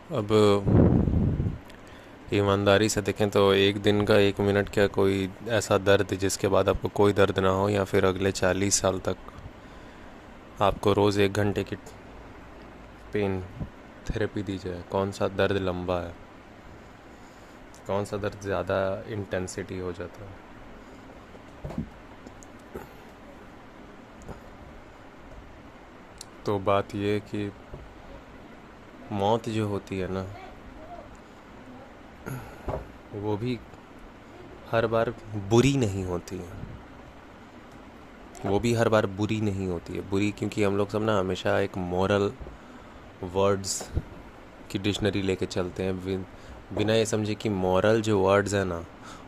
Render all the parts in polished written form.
अब ईमानदारी से देखें तो एक दिन का 1 मिनट क्या कोई ऐसा दर्द जिसके बाद आपको कोई दर्द ना हो, या फिर अगले 40 साल तक आपको रोज़ 1 घंटे की पेन थेरेपी दी जाए, कौन सा दर्द लंबा है, कौन सा दर्द ज़्यादा इंटेंसिटी हो जाता है। तो बात ये है कि मौत जो होती है ना, वो भी हर बार बुरी नहीं होती है। वो भी हर बार बुरी नहीं होती है। बुरी क्योंकि हम लोग सब ना हमेशा एक मॉरल वर्ड्स की डिक्शनरी लेके चलते हैं, बिना ये समझे कि मॉरल जो वर्ड्स है ना,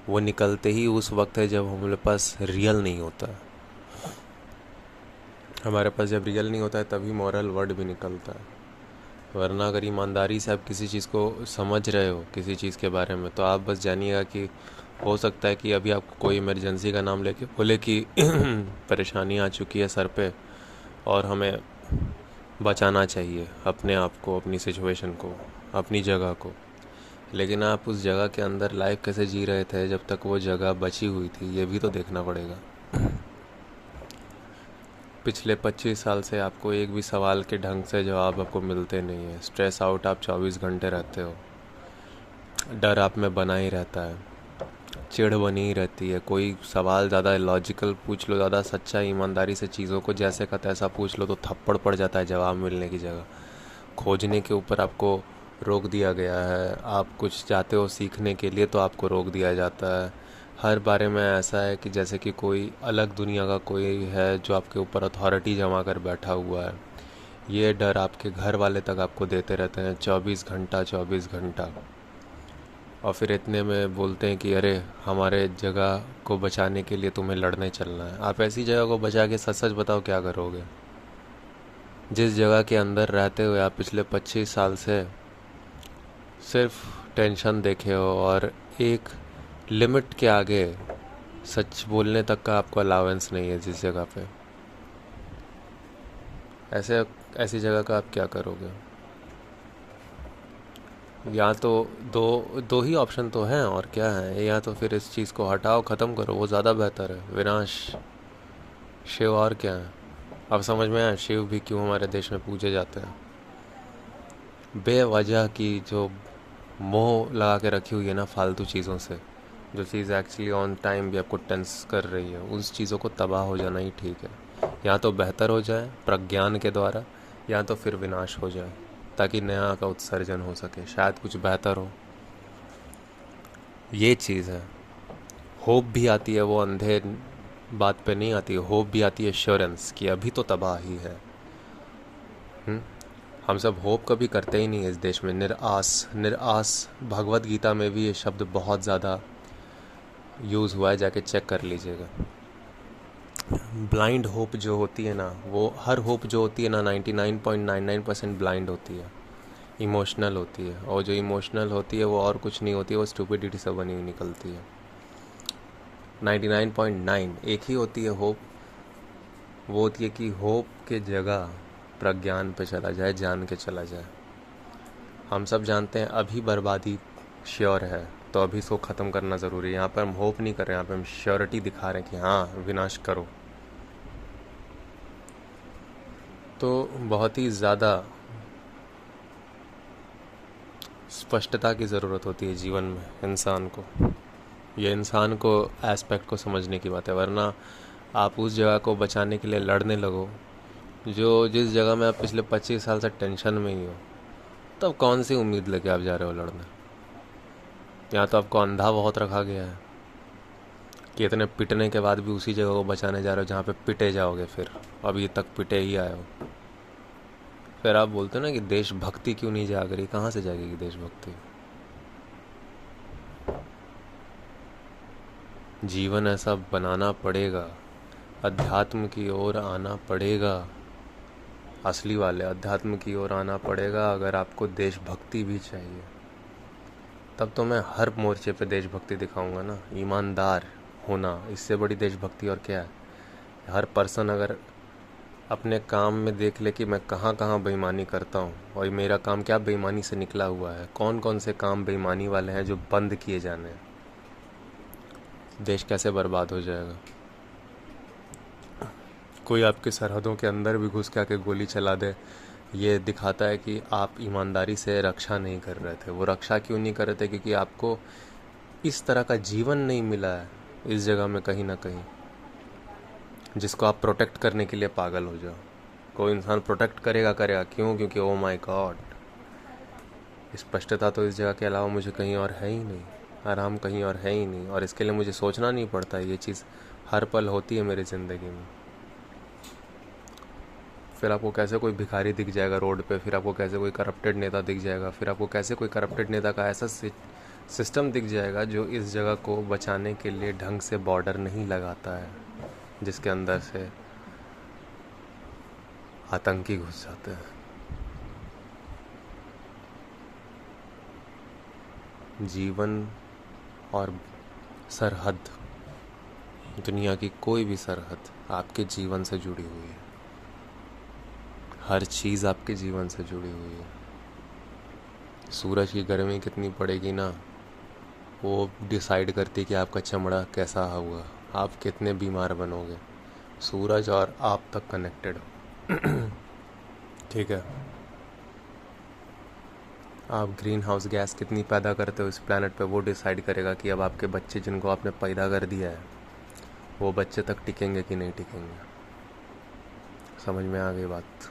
वो निकलते ही उस वक्त है जब हमारे पास रियल नहीं होता है। हमारे पास जब रियल नहीं होता है तभी मॉरल वर्ड भी निकलता है। वरना अगर ईमानदारी से आप किसी चीज़ को समझ रहे हो, किसी चीज़ के बारे में, तो आप बस जानिएगा कि हो सकता है कि अभी आपको कोई इमरजेंसी का नाम लेके बोले कि परेशानी आ चुकी है सर पे, और हमें बचाना चाहिए अपने आप को, अपनी सिचुएशन को, अपनी जगह को। लेकिन आप उस जगह के अंदर लाइफ कैसे जी रहे थे जब तक वो जगह बची हुई थी, ये भी तो देखना पड़ेगा। पिछले 25 साल से आपको एक भी सवाल के ढंग से जवाब आपको मिलते नहीं है। स्ट्रेस आउट आप 24 घंटे रहते हो, डर आप में बना ही रहता है, चिढ़ बनी ही रहती है। कोई सवाल ज़्यादा लॉजिकल पूछ लो, ज़्यादा सच्चा ईमानदारी से चीज़ों को जैसे का तैसा पूछ लो, तो थप्पड़ पड़ जाता है जवाब मिलने की जगह। खोजने के ऊपर आपको रोक दिया गया है। आप कुछ चाहते हो सीखने के लिए तो आपको रोक दिया जाता है। हर बारे में ऐसा है कि जैसे कि कोई अलग दुनिया का कोई है जो आपके ऊपर अथॉरिटी जमा कर बैठा हुआ है। ये डर आपके घर वाले तक आपको देते रहते हैं 24 घंटा 24 घंटा। और फिर इतने में बोलते हैं कि अरे हमारे जगह को बचाने के लिए तुम्हें लड़ने चलना है। आप ऐसी जगह को बचा के सच सच बताओ क्या करोगे? जिस जगह के अंदर रहते हुए आप पिछले 25 साल से सिर्फ टेंशन देखे हो, और एक लिमिट के आगे सच बोलने तक का आपको अलावेंस नहीं है जिस जगह पे, ऐसे ऐसी जगह का आप क्या करोगे? या तो दो दो ही ऑप्शन तो हैं, और क्या है, या तो फिर इस चीज़ को हटाओ, ख़त्म करो, वो ज़्यादा बेहतर है। विनाश, शिव, और क्या है। अब समझ में आया शिव भी क्यों हमारे देश में पूजे जाते हैं। बेवजह की जो मोह लगा के रखी हुई है ना फालतू चीज़ों से, जो चीज़ एक्चुअली ऑन टाइम भी आपको टेंस कर रही है, उस चीज़ों को तबाह हो जाना ही ठीक है। या तो बेहतर हो जाए प्रज्ञान के द्वारा, या तो फिर विनाश हो जाए, ताकि नया का उत्सर्जन हो सके, शायद कुछ बेहतर हो। ये चीज़ है। होप भी आती है, वो अंधे बात पे नहीं आती है। होप भी आती है एश्योरेंस कि अभी तो तबाही है। हम्म? हम सब होप कभी करते ही नहीं है इस देश में। निराश, निराश, भगवत गीता में भी ये शब्द बहुत ज़्यादा यूज़ हुआ है, जाके चेक कर लीजिएगा। ब्लाइंड होप जो होती है ना, वो हर होप जो होती है ना 99.99% ब्लाइंड होती है, इमोशनल होती है। और जो इमोशनल होती है वो और कुछ नहीं होती है, वो स्टूपिडिटी से बनी हुई निकलती है। 99.9 एक ही होती है होप। वो होती है कि होप के जगह प्रज्ञान पे चला जाए, जान के चला जाए। हम सब जानते हैं अभी बर्बादी श्योर है, तो अभी इसको ख़त्म करना ज़रूरी है। यहाँ पर हम होप नहीं कर रहे हैं, यहाँ पर हम श्योरिटी दिखा रहे हैं कि हाँ विनाश करो। तो बहुत ही ज़्यादा स्पष्टता की ज़रूरत होती है जीवन में इंसान को। ये इंसान को एस्पेक्ट को समझने की बात है। वरना आप उस जगह को बचाने के लिए लड़ने लगो जो जिस जगह में आप पिछले 25 साल से टेंशन में ही हो, तब कौन सी उम्मीद लेके आप जा रहे हो लड़ने? यहाँ तो आपको अंधा बहुत रखा गया है कि इतने पिटने के बाद भी उसी जगह को बचाने जा रहे हो जहाँ पे पिटे जाओगे। फिर अभी तक पिटे ही आए हो। फिर आप बोलते हो ना कि देशभक्ति क्यों नहीं जाग रही? कहाँ से जागेगी देशभक्ति? जीवन ऐसा बनाना पड़ेगा, अध्यात्म की ओर आना पड़ेगा, असली वाले अध्यात्म की ओर आना पड़ेगा। अगर आपको देशभक्ति भी चाहिए, तब तो मैं हर मोर्चे पे देशभक्ति दिखाऊंगा ना। ईमानदार होना, इससे बड़ी देशभक्ति और क्या है? हर पर्सन अगर अपने काम में देख ले कि मैं कहाँ कहाँ बेईमानी करता हूँ और मेरा काम क्या बेईमानी से निकला हुआ है, कौन कौन से काम बेईमानी वाले हैं जो बंद किए जाने हैं। देश कैसे बर्बाद हो जाएगा। कोई आपकी सरहदों के अंदर भी घुस के आके गोली चला दे, ये दिखाता है कि आप ईमानदारी से रक्षा नहीं कर रहे थे। वो रक्षा क्यों नहीं कर रहे थे? क्योंकि आपको इस तरह का जीवन नहीं मिला है इस जगह में कहीं ना कहीं, जिसको आप प्रोटेक्ट करने के लिए पागल हो जाओ। कोई इंसान प्रोटेक्ट करेगा करेगा क्यों? क्योंकि ओ माय गॉड, स्पष्टता तो इस जगह के अलावा मुझे कहीं और है ही नहीं, आराम कहीं और है ही नहीं, और इसके लिए मुझे सोचना नहीं पड़ता। ये चीज़ हर पल होती है मेरी ज़िंदगी में। फिर आपको कैसे कोई भिखारी दिख जाएगा रोड पे, फिर आपको कैसे कोई करप्टेड नेता दिख जाएगा, फिर आपको कैसे कोई करप्टेड नेता का ऐसा सिस्टम दिख जाएगा जो इस जगह को बचाने के लिए ढंग से बॉर्डर नहीं लगाता है, जिसके अंदर से आतंकी घुस जाते हैं। जीवन और सरहद, दुनिया की कोई भी सरहद आपके जीवन से जुड़ी हुई है। हर चीज़ आपके जीवन से जुड़ी हुई है। सूरज की गर्मी कितनी पड़ेगी ना, वो डिसाइड करती है कि आपका चमड़ा कैसा होगा, आप कितने बीमार बनोगे। सूरज और आप तक कनेक्टेड हो। ठीक है। आप ग्रीन हाउस गैस कितनी पैदा करते हो इस प्लेनेट पे, वो डिसाइड करेगा कि अब आपके बच्चे जिनको आपने पैदा कर दिया है वो बच्चे तक टिकेंगे कि नहीं टिकेंगे। समझ में आ गई बात?